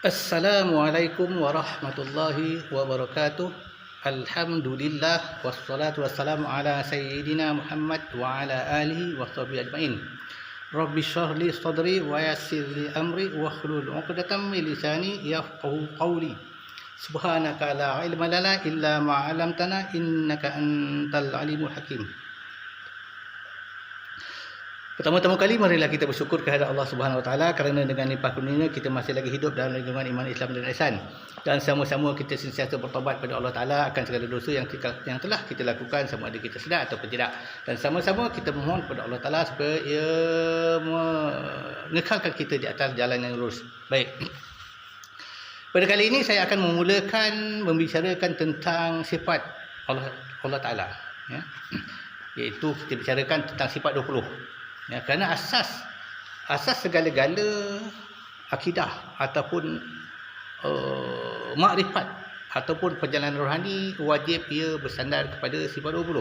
Assalamualaikum warahmatullahi wabarakatuh. Alhamdulillah wassalatu wassalamu ala sayyidina Muhammad wa ala alihi wa sahbihi ajmain. Rabbi shrah li sadri wa yassir li amri wa hlul 'uqdatam min lisani yafqahu qawli. Subhanaka la ilma lana illa ma 'allamtana innaka antal alimul hakim. Pertama-tama kali marilah kita bersyukur kehadrat Allah Subhanahu Wa Taala kerana dengan limpah kurnia kita masih lagi hidup dalam lingkungan iman Islam dan ihsan, dan sama-sama kita sentiasa bertaubat pada Allah Taala akan segala dosa yang telah kita lakukan, sama ada kita sedar ataupun tidak, dan sama-sama kita memohon kepada Allah Taala supaya ia mengekalkan kita di atas jalan yang lurus. Baik. Pada kali ini saya akan memulakan membicarakan tentang sifat Allah Taala, ya. Iaitu kita bicarakan tentang sifat 20. Ya, kerana asas segala-gala akidah ataupun makrifat ataupun perjalanan rohani wajib ia bersandar kepada sifat 20.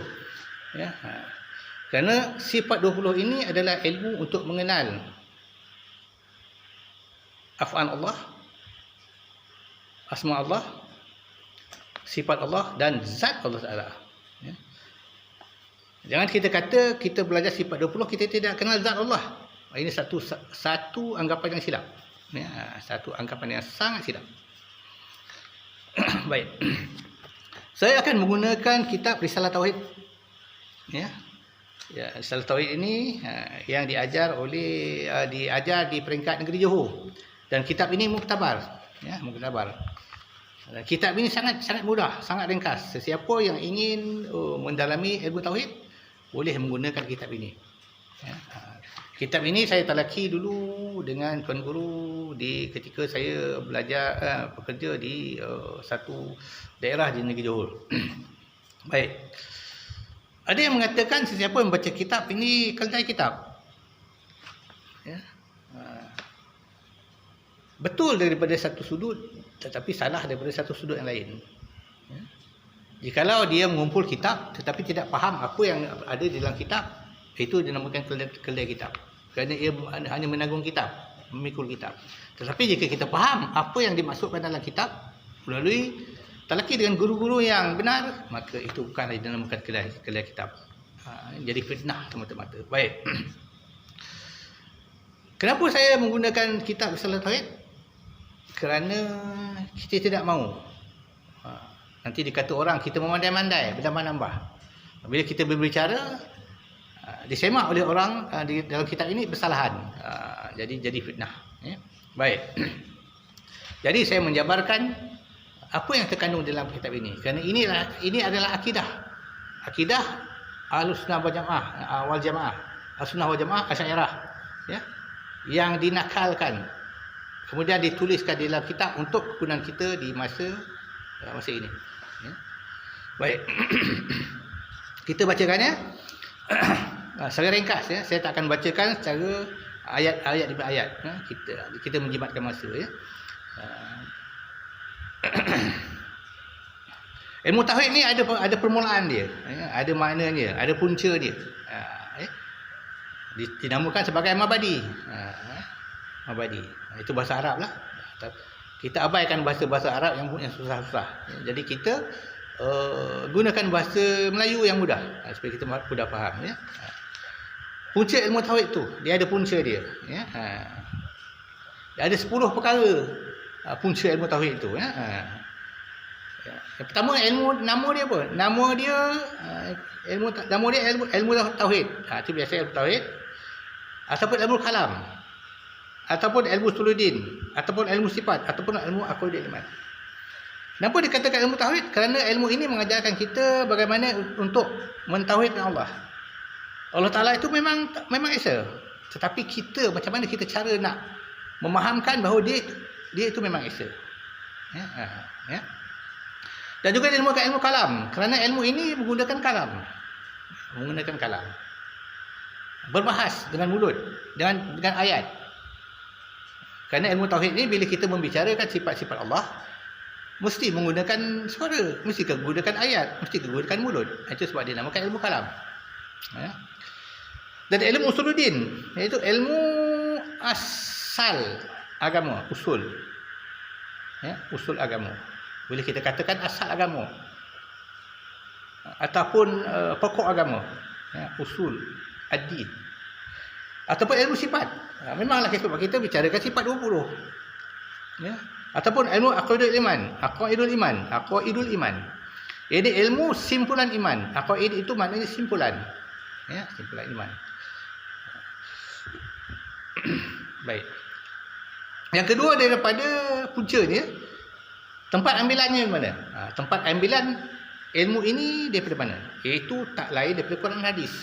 Ya, kerana sifat 20 ini adalah ilmu untuk mengenal af'al Allah, asma Allah, sifat Allah dan zat Allah Taala. Ya. Jangan kita kata kita belajar sifat 20 kita tidak kenal zat Allah. Ini satu anggapan yang silap. Ya, satu anggapan yang sangat silap. Baik. Saya akan menggunakan kitab Risalah Tauhid. Ya. Ya, Risalah Tauhid ini yang diajar di peringkat negeri Johor. Dan kitab ini muktabar. Ya, muktabar. Kitab ini sangat mudah, sangat ringkas. Sesiapa yang ingin mendalami ilmu tauhid boleh menggunakan kitab ini. Ya. Kitab ini saya talaki dulu dengan tuan guru ketika saya belajar bekerja di satu daerah di negeri Johor. Baik. Ada yang mengatakan sesiapa yang membaca kitab ini keldai kitab. Ya. Betul daripada satu sudut, tetapi salah daripada satu sudut yang lain. Ya. Jikalau dia mengumpul kitab tetapi tidak faham apa yang ada di dalam kitab, itu dinamakan keldai kitab. Kerana ia hanya menanggung kitab, memikul kitab. Tetapi jika kita faham apa yang dimaksudkan dalam kitab melalui talaki dengan guru-guru yang benar, maka itu bukanlah dinamakan keldai kitab. Jadi fitnah semata-mata. Baik. Kenapa saya menggunakan kitab Risalah Tauhid? Kerana kita tidak mahu nanti dikata orang kita memandai-mandai, bertambah-nambah. Bila kita berbicara disemak oleh orang di dalam kitab ini bersalahan. Jadi fitnah, ya. Baik. Jadi saya menjabarkan apa yang terkandung dalam kitab ini. Kerana ini adalah akidah. Akidah Ahlussunnah wal Jamaah, Ahlussunnah wal Jamaah Asy'ariyah, ya. Yang dinakalkan kemudian dituliskan di dalam kitab untuk kegunaan kita di masa ini. Ya. Baik. Kita bacakan, ya. Secara ringkas, ya. Saya tak akan bacakan secara ayat-ayat demi ayat. Ya. Kita menjimatkan masa, ya. Ilmu tauhid ni ada permulaan dia, ya. Ada maknanya, ada punca dia. Ya. Dinamakan sebagai mabadi. Mabadi. Itu bahasa Arab lah. Kita abaikan bahasa Arab yang susah-susah. Jadi kita gunakan bahasa Melayu yang mudah supaya kita mudah faham, ya. Punca ilmu tauhid tu, dia ada punca dia, ya. Dia ada 10 perkara punca ilmu tauhid tu, ya. Yang pertama, nama dia apa? Nama dia ilmu tauhid. Itu biasa ilmu tauhid ataupun ilmu kalam, ataupun ilmu usuluddin, ataupun ilmu sifat, ataupun ilmu aqaidah iman. Kenapa dikatakan ilmu tauhid? Kerana ilmu ini mengajarkan kita bagaimana untuk mentauhidkan Allah. Allah Taala itu memang esa. Tetapi kita macam mana kita cara nak memahamkan bahawa dia itu memang esa. Ya, ya. Dan juga ilmu kalam. Kerana ilmu ini menggunakan kalam. Berbahas dengan mulut, dengan ayat. Kerana ilmu tauhid ni bila kita membicarakan sifat-sifat Allah mesti menggunakan suara, mesti menggunakan ayat, mesti menggunakan mulut. Itu sebab dia namakan ilmu kalam. Ya. Dan ilmu usuluddin, iaitu ilmu asal agama, usul. Ya, usul agama. Boleh kita katakan asal agama. Ataupun pokok agama. Ya, usul ad-din. Ataupun ilmu sifat. Memanglah kita bicarakan sifat 20. Ya. Ataupun ilmu aqidul iman. Ini ilmu simpulan iman. Aqaid itu maknanya simpulan. Ya, simpulan iman. Baik. Yang kedua daripada puncanya, tempat ambilannya mana? Tempat ambilan ilmu ini daripada mana? Iaitu tak lain daripada Quran dan hadis.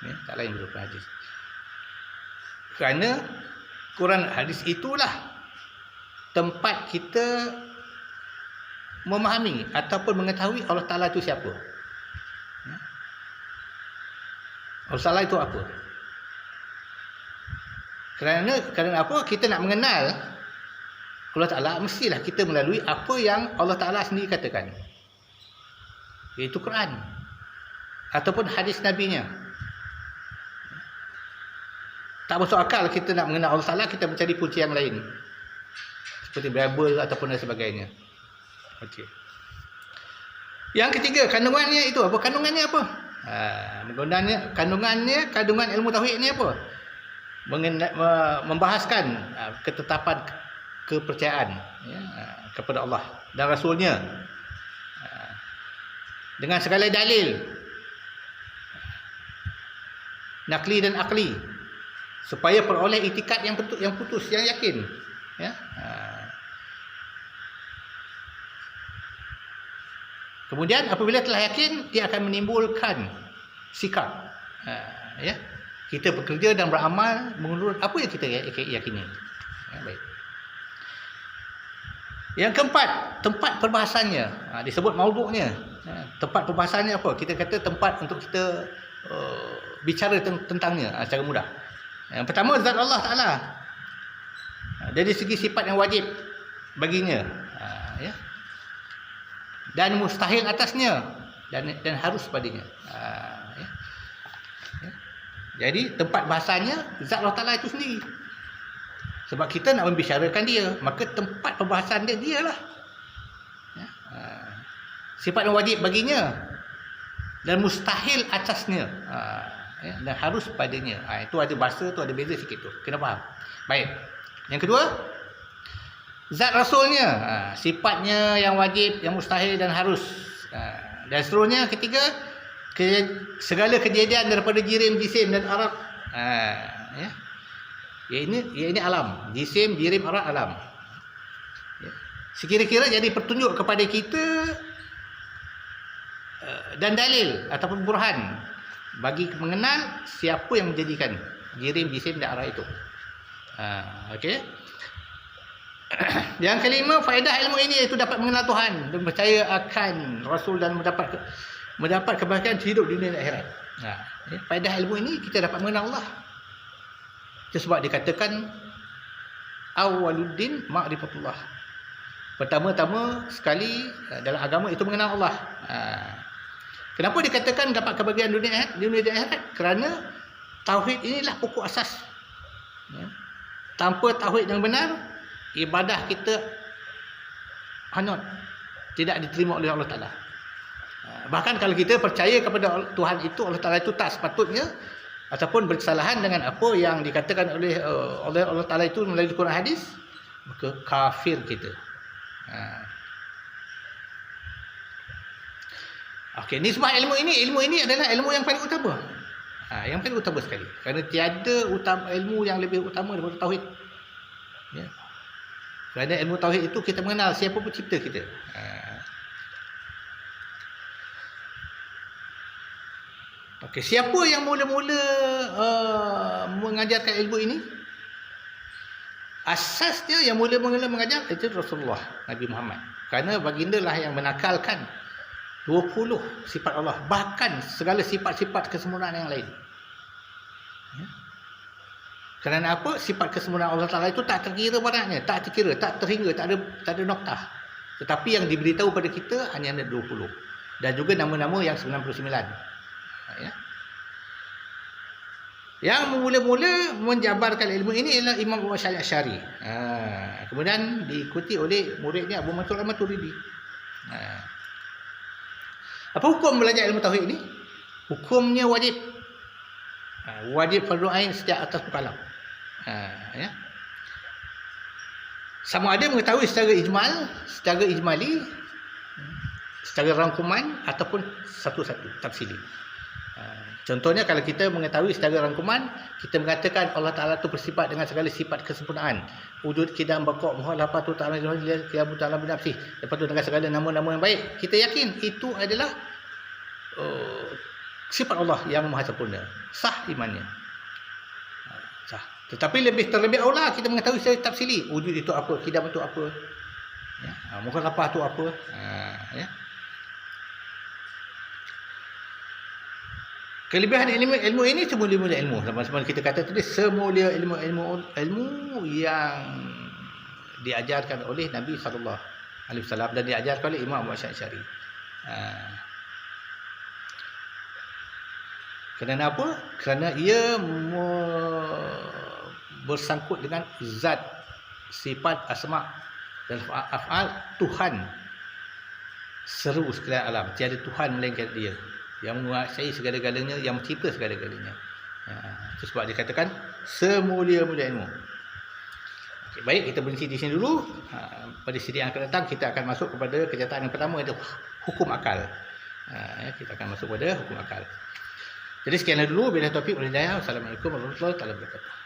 Ya, tak lain daripada Quran hadis. Kerana Quran dan hadis itulah tempat kita memahami ataupun mengetahui Allah Ta'ala itu siapa. Ya. Allah Ta'ala itu apa? Kerana apa? Kita nak mengenal Allah Ta'ala, mestilah kita melalui apa yang Allah Ta'ala sendiri katakan, iaitu Quran ataupun hadis Nabi-Nya. Tak masuk akal kita nak mengenal Allah Ta'ala, kita mencari punca yang lain seperti Bible ataupun dan sebagainya. Okey. Yang ketiga, kandungannya itu apa? Kandungannya apa? Kandungan ilmu tauhid ni apa? Membahaskan ketetapan kepercayaan, ya, kepada Allah dan Rasul-Nya dengan segala dalil nakli dan akli, supaya peroleh itikad yang putus, yang yakin. Ya. Kemudian apabila telah yakin, dia akan menimbulkan sikap. Ya. Kita bekerja dan beramal menurut apa yang kita yakini. Ya, baik. Yang keempat, tempat perbahasannya. Disebut maudhu'nya. Tempat perbahasannya apa? Kita kata tempat untuk kita bicara tentangnya secara mudah. Yang pertama, zat Allah Ta'ala. Dari segi sifat yang wajib baginya. Ya. Dan mustahil atasnya. Dan harus padanya. Ya. Jadi tempat bahasanya zat Allah Ta'ala itu sendiri. Sebab kita nak membicarakan dia, maka tempat perbahasan dia lah. Ya. Sifat yang wajib baginya dan mustahil atasnya. Ya. Dan harus padanya. Itu ada bahasa tu, ada beza sikit tu. Kena faham. Baik. Yang kedua, zat Rasulnya. Sifatnya yang wajib, yang mustahil dan harus. Dan seterusnya, ketiga, segala kejadian daripada jirim, jisim dan arad. Ya. Ini alam. Jisim, jirim, arad, alam. Ya. Sekira-kira jadi petunjuk kepada kita dan dalil ataupun burhan bagi mengenal siapa yang menjadikan jirim, jisim dan arad itu. Okey. Yang kelima, faedah ilmu ini iaitu dapat mengenal Tuhan dan percaya akan Rasul dan mendapat kebahagiaan hidup di dunia dan akhirat. Ya, faedah ilmu ini kita dapat mengenal Allah. Itu sebab dikatakan awaluddin ma'rifatullah. Pertama-tama sekali dalam agama itu mengenal Allah. Kenapa dikatakan dapat kebahagiaan dunia dan akhirat? Kerana tauhid inilah pokok asas. Ya. Tanpa tauhid yang benar, ibadah kita hanyut, tidak diterima oleh Allah Ta'ala. Bahkan kalau kita percaya kepada Tuhan itu, Allah Ta'ala itu tak sepatutnya ataupun bersalahan dengan apa yang dikatakan oleh Allah Ta'ala itu melalui Quran hadis, maka kafir kita. Okey, nisbah ilmu ini adalah ilmu yang paling utama. Yang paling utama sekali. Kerana tiada ilmu yang lebih utama daripada tauhid. Ya. Kerana ilmu tauhid itu kita mengenal siapa pencipta kita. Okey, siapa yang mula-mula mengajarkan ilmu ini? Asasnya yang mula-mula mengajar itu Rasulullah Nabi Muhammad. Kerana baginda lah yang menakalkan 20 sifat Allah, bahkan segala sifat-sifat kesempurnaan yang lain. Ya. Kerana apa? Sifat kesempurnaan Allah Ta'ala itu tak terkira padanya, tak terkira, tak terhingga, tak ada noktah. Tetapi yang diberitahu pada kita hanya ada 20. Dan juga nama-nama yang 99. Ya. Yang mula-mula menjabarkan ilmu ini ialah Imam Abu Hasan Asy'ari. Kemudian diikuti oleh muridnya Abu Mansur Al-Maturidi. Apa hukum belajar ilmu tauhid ini? Hukumnya wajib. Wajib fardu ain setiap atas mukallaf. Ya. Sama ada mengetahui secara ijmal, secara ijmali, secara rangkuman ataupun satu-satu tafsili. Contohnya kalau kita mengetahui secara rangkuman, kita mengatakan Allah Taala itu bersifat dengan segala sifat kesempurnaan. Wujud, qidam, baqa', muhalafatu ta'ala qiyamu ta'ala bi nafsihi. Lepas tu dengan segala nama-nama yang baik, kita yakin itu adalah sifat Allah yang maha sempurna. Sah imannya. Sah. Tetapi terlebih aula kita mengetahui secara tafsili, wujud itu apa, qidam itu apa. Ya, muhalafah itu apa. Ya. Kelebihan ilmu ini semulia-mulia ilmu. Sama-sama kita kata tadi, semulia ilmu yang diajarkan oleh Nabi SAW dan diajarkan oleh Imam Abu Hasan Asy'ari. Kerana apa? Kerana ia bersangkut dengan zat, sifat, asma' dan af'al Tuhan seru sekalian alam. Tiada Tuhan melainkan dia yang menguasai segala-galanya, yang mencipta segala-galanya. Itu sebab dikatakan semulia-mulia ilmu. Okay, baik, kita berhenti di sini dulu. Pada sidi yang akan datang kita akan masuk kepada kenyataan yang pertama, iaitu hukum akal. Kita akan masuk pada hukum akal. Jadi sekianlah dulu. Bila taufiq wal hidayah. Wassalamualaikum warahmatullahi wabarakatuh.